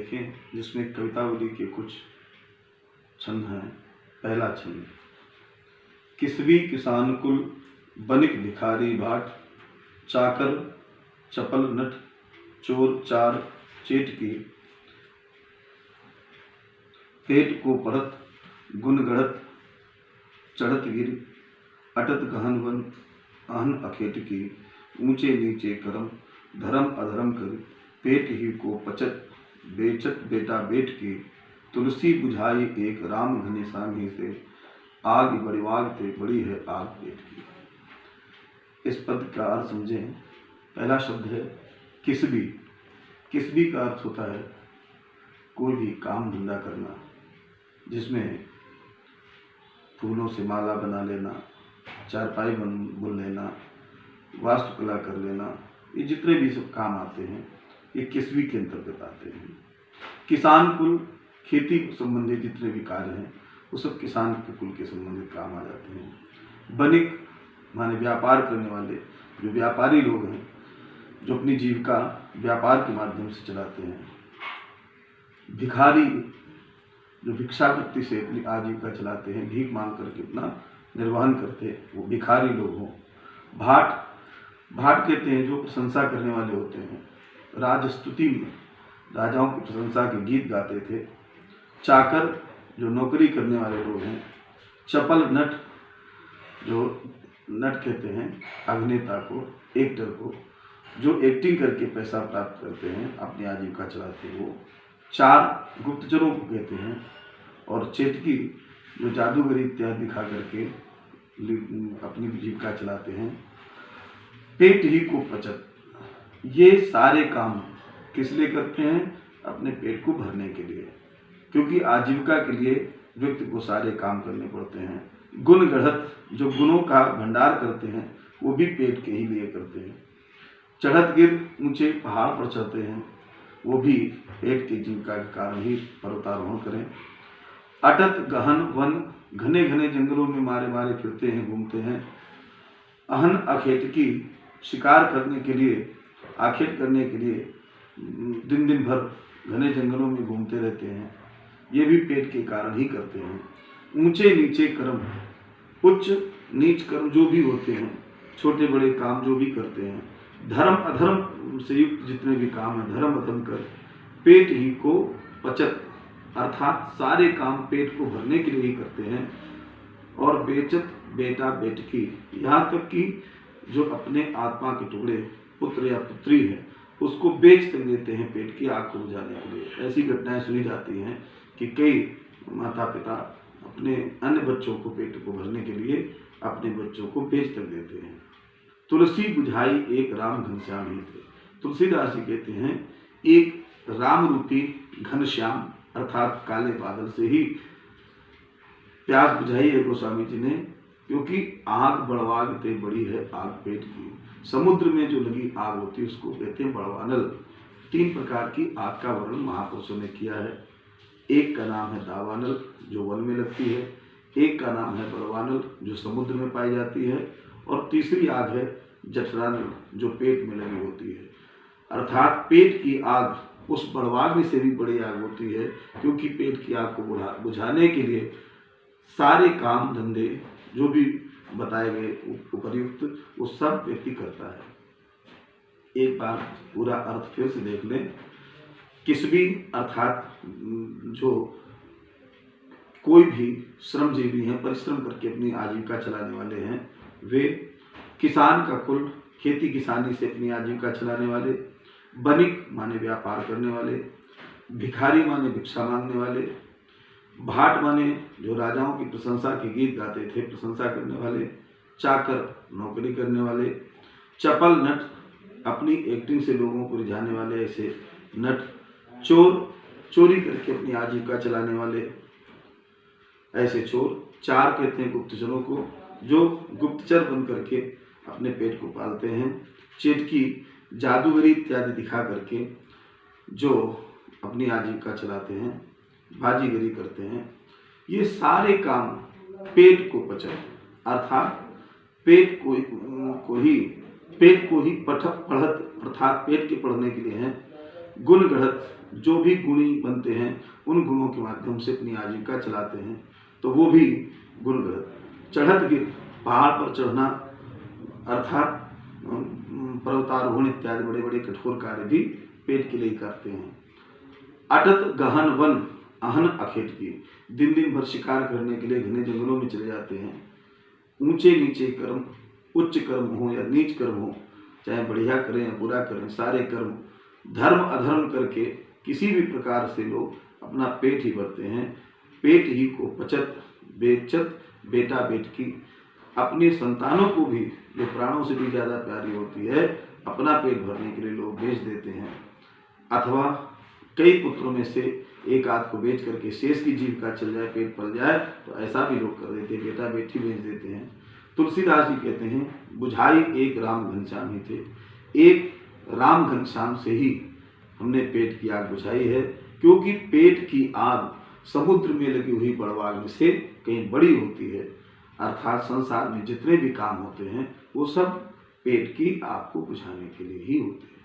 देखें, जिसमें कवितावली के कुछ छंद हैं। पहला छंद। किसवी किसान कुल बनिक भिखारी भाट, चाकर चपल नट चोर चार चेटकी, पेट को पढ़त गुन गढ़त चढ़त गिर, अटत गहन वन अहन अखेटकी, ऊंचे नीचे करम धर्म अधर्म कर, पेट ही को पचत बेचत बेटा बेट की, तुलसी बुझाई एक राम घने सामी से, आग बड़ीवाग ते बड़ी है आग पेट की। इस पद का अर्थ समझें। पहला शब्द है किसबी। किसबी का अर्थ होता है कोई भी काम धंधा करना, जिसमें फूलों से माला बना लेना, चारपाई बुन लेना, वास्तुकला कर लेना, ये जितने भी सब काम आते हैं ये किसवी के अंतर्गत आते हैं। किसान कुल, खेती संबंधित जितने भी कार्य हैं वो सब किसान के कुल के संबंधित काम आ जाते हैं। बनिक माने व्यापार करने वाले, जो व्यापारी लोग हैं, जो अपनी जीविका व्यापार के माध्यम से चलाते हैं। भिखारी, जो भिक्षावृत्ति से अपनी आजीविका चलाते हैं, भीख मांग करके अपना निर्वहन करते हैं, वो भिखारी लोग हों। भाट, भाट कहते हैं जो प्रशंसा करने वाले होते हैं, राजस्तुति में राजाओं की प्रशंसा के गीत गाते थे। चाकर, जो नौकरी करने वाले लोग हैं। चपल नट, जो नट कहते हैं अभिनेता को, एक्टर को, जो एक्टिंग करके पैसा प्राप्त करते हैं, अपनी आजीविका चलाते हैं वो। चार, गुप्तचरों को कहते हैं। और चेटकी, जो जादूगरी इत्यादि दिखा करके अपनी जीविका चलाते हैं। पेट ही को पचत, ये सारे काम किस लिए करते हैं? अपने पेट को भरने के लिए, क्योंकि आजीविका के लिए व्यक्ति को सारे काम करने पड़ते हैं। गुण गढ़त, जो गुणों का भंडार करते हैं वो भी पेट के ही लिए करते हैं। चढ़त गिर, ऊंचे पहाड़ पर चढ़ते हैं, वो भी पेट की जीविका के कारण ही पर्वतारोहण करें। अटत गहन वन, घने घने जंगलों में मारे मारे फिरते हैं, घूमते हैं। अहन अखेटकी, शिकार करने के लिए, आखेट करने के लिए दिन दिन भर घने जंगलों में घूमते रहते हैं, ये भी पेट के कारण ही करते हैं। ऊंचे नीचे कर्म, उच्च नीच कर्म जो भी होते हैं, छोटे बड़े काम जो भी करते हैं। धर्म अधर्म से युक्त जितने भी काम हैं, धर्म अधर्म कर, पेट ही को पचत, अर्थात सारे काम पेट को भरने के लिए ही करते हैं। और बेचत बेटा बेटकी, यहाँ तक कि जो अपने आत्मा के टुकड़े पुत्र या पुत्री है उसको बेच कर देते हैं पेट की आग को बुझाने के लिए। ऐसी घटनाएं सुनी जाती हैं कि कई माता पिता अपने अन्य बच्चों को पेट को भरने के लिए अपने बच्चों को बेच कर देते हैं। तुलसी बुझाई एक राम घनश्याम ही थे। तुलसीदास जी कहते हैं एक राम रूपी घनश्याम अर्थात काले बादल से ही प्यास बुझाई है गोस्वामी जी ने, क्योंकि आग बड़वाग ते बड़ी है आग पेट की। समुद्र में जो लगी आग होती है उसको कहते हैं बड़वानल। 3 प्रकार की आग का वर्णन महापुरुषों ने किया है। एक का नाम है दावानल, जो वन में लगती है। एक का नाम है बड़वानल, जो समुद्र में पाई जाती है। और तीसरी आग है जठरानल, जो पेट में लगी होती है। अर्थात पेट की आग उस बड़वाग्नि से भी बड़ी आग होती है, क्योंकि पेट की आग को बुझाने के लिए सारे काम धंधे जो भी बताए गए उपर्युक्त वो सब व्यक्ति करता है। एक बार पूरा अर्थ फिर से देख लें। किसबी अर्थात जो कोई भी श्रमजीवी हैं, परिश्रम करके अपनी आजीविका चलाने वाले हैं, वे। किसान का कुल, खेती किसानी से अपनी आजीविका चलाने वाले। बनिक माने व्यापार करने वाले। भिखारी माने भिक्षा मांगने वाले। भाट माने जो राजाओं की प्रशंसा के गीत गाते थे, प्रशंसा करने वाले। चाकर नौकरी करने वाले। चपल नट, अपनी एक्टिंग से लोगों को रिझाने वाले ऐसे नट। चोर, चोरी करके अपनी आजीविका चलाने वाले ऐसे चोर। चार कहते हैं गुप्तचरों को, जो गुप्तचर बन करके अपने पेट को पालते हैं। चेटकी, जादूगरी इत्यादि दिखा करके जो अपनी आजीविका चलाते हैं, बाजीगरी करते हैं। ये सारे काम पेट को पचत अर्थात पेट को ही पढ़त अर्थात पेट के पढ़ने के लिए हैं। गुण गढ़त, जो भी गुणी बनते हैं उन गुणों के माध्यम से अपनी आजीविका चलाते हैं, तो वो भी गुण गढ़त। चढ़त गिर, पहाड़ पर चढ़ना अर्थात पर्वतारोहण इत्यादि बड़े बड़े कठोर कार्य भी पेट के लिए करते हैं। अटत गहन वन, आहन अखेट की, दिन दिन भर शिकार करने के लिए घने जंगलों में चले जाते हैं। ऊंचे नीचे कर्म, उच्च कर्म हो या नीच कर्म हो, चाहे बढ़िया करें या बुरा करें, सारे कर्म धर्म अधर्म करके किसी भी प्रकार से लोग अपना पेट ही भरते हैं। पेट ही को पचत बेचत बेटा बेटकी, अपनी संतानों को भी जो प्राणों से भी ज़्यादा प्यारी होती है, अपना पेट भरने के लिए लोग बेच देते हैं। अथवा कई पुत्रों में से एक आध को बेच करके शेष की जीविका चल जाए, पेट पल जाए, तो ऐसा भी लोग कर देते हैं, बेटा बेटी बेच देते हैं। तुलसीदास जी कहते हैं, बुझाई एक राम घनश्याम ही थे, एक राम घनश्याम से ही हमने पेट की आग बुझाई है, क्योंकि पेट की आग समुद्र में लगी हुई बड़वाग से कहीं बड़ी होती है। अर्थात संसार में जितने भी काम होते हैं वो सब पेट की आग को बुझाने के लिए ही होते हैं।